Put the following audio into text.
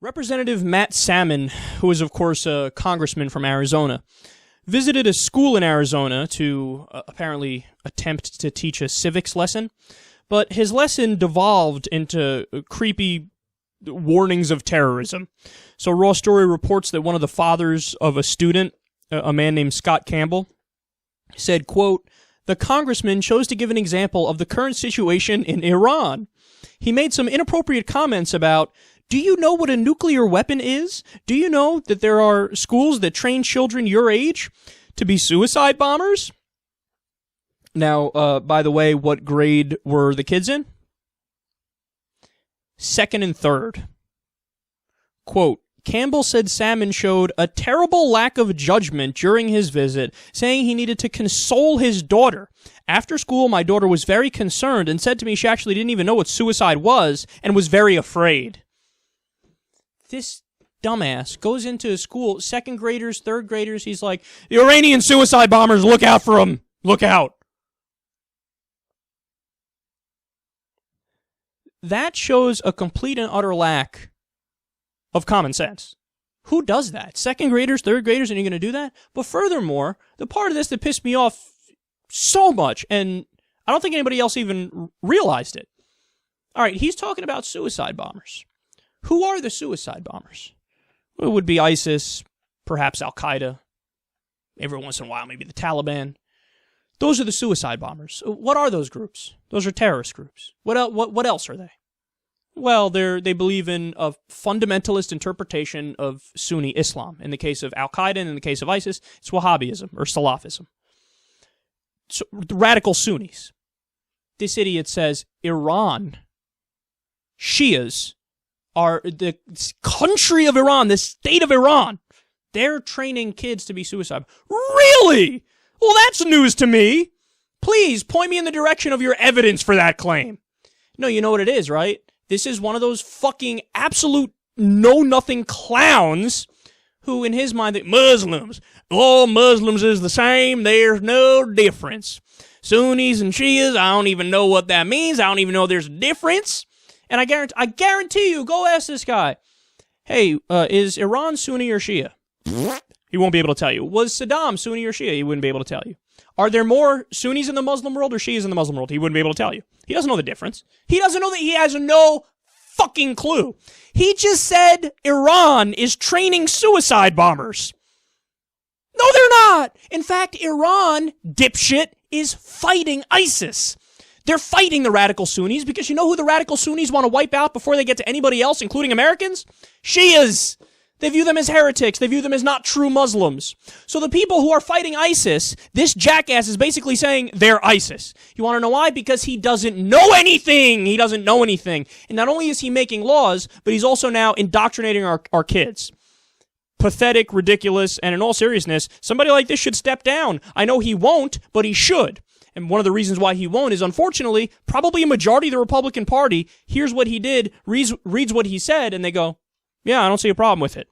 Representative Matt Salmon, who is, of course, a congressman from Arizona, visited a school in Arizona to apparently attempt to teach a civics lesson, but his lesson devolved into creepy warnings of terrorism. So Raw Story reports that one of the fathers of a student, a man named Scott Campbell, said, quote, "The congressman chose to give an example of the current situation in Iran. He made some inappropriate comments about, do you know what a nuclear weapon is? Do you know that there are schools that train children your age to be suicide bombers?" Now, by the way, what grade were the kids in? Second and third. Quote, Campbell said Salmon showed a terrible lack of judgment during his visit, saying he needed to console his daughter. After school, my daughter was very concerned and said to me she actually didn't even know what suicide was and was very afraid. This dumbass goes into a school, second graders, third graders, he's like, the Iranian suicide bombers, look out for them, look out. That shows a complete and utter lack of common sense. Who does that? Second graders, third graders, and you're going to do that? But furthermore, the part of this that pissed me off so much, and I don't think anybody else even realized it. All right, he's talking about suicide bombers. Who are the suicide bombers? It would be ISIS, perhaps Al-Qaeda, every once in a while maybe the Taliban. Those are the suicide bombers. What are those groups? Those are terrorist groups. What else are they? Well, they believe in a fundamentalist interpretation of Sunni Islam. In the case of Al-Qaeda and in the case of ISIS, it's Wahhabism or Salafism. So, radical Sunnis. This idiot says Iran, Shias, are the country of Iran, the state of Iran. They're training kids to be suicide. Really? Well, that's news to me. Please point me in the direction of your evidence for that claim. No, you know what it is, right? This is one of those fucking absolute know-nothing clowns who, in his mind, Muslims, all Muslims is the same, there's no difference. Sunnis and Shias, I don't even know what that means, I don't even know there's a difference. And I guarantee you, go ask this guy, hey, is Iran Sunni or Shia? He won't be able to tell you. Was Saddam Sunni or Shia? He wouldn't be able to tell you. Are there more Sunnis in the Muslim world or Shias in the Muslim world? He wouldn't be able to tell you. He doesn't know the difference. He doesn't know that. He has no fucking clue. He just said Iran is training suicide bombers. No, they're not. In fact, Iran, dipshit, is fighting ISIS. They're fighting the radical Sunnis because you know who the radical Sunnis want to wipe out before they get to anybody else, including Americans? Shias. They view them as heretics. They view them as not true Muslims. So the people who are fighting ISIS, this jackass is basically saying they're ISIS. You want to know why? Because he doesn't know anything. He doesn't know anything. And not only is he making laws, but he's also now indoctrinating our kids. Pathetic, ridiculous, and in all seriousness, somebody like this should step down. I know he won't, but he should. And one of the reasons why he won't is, unfortunately, probably a majority of the Republican Party hears what he did, reads what he said, and they go, yeah, I don't see a problem with it.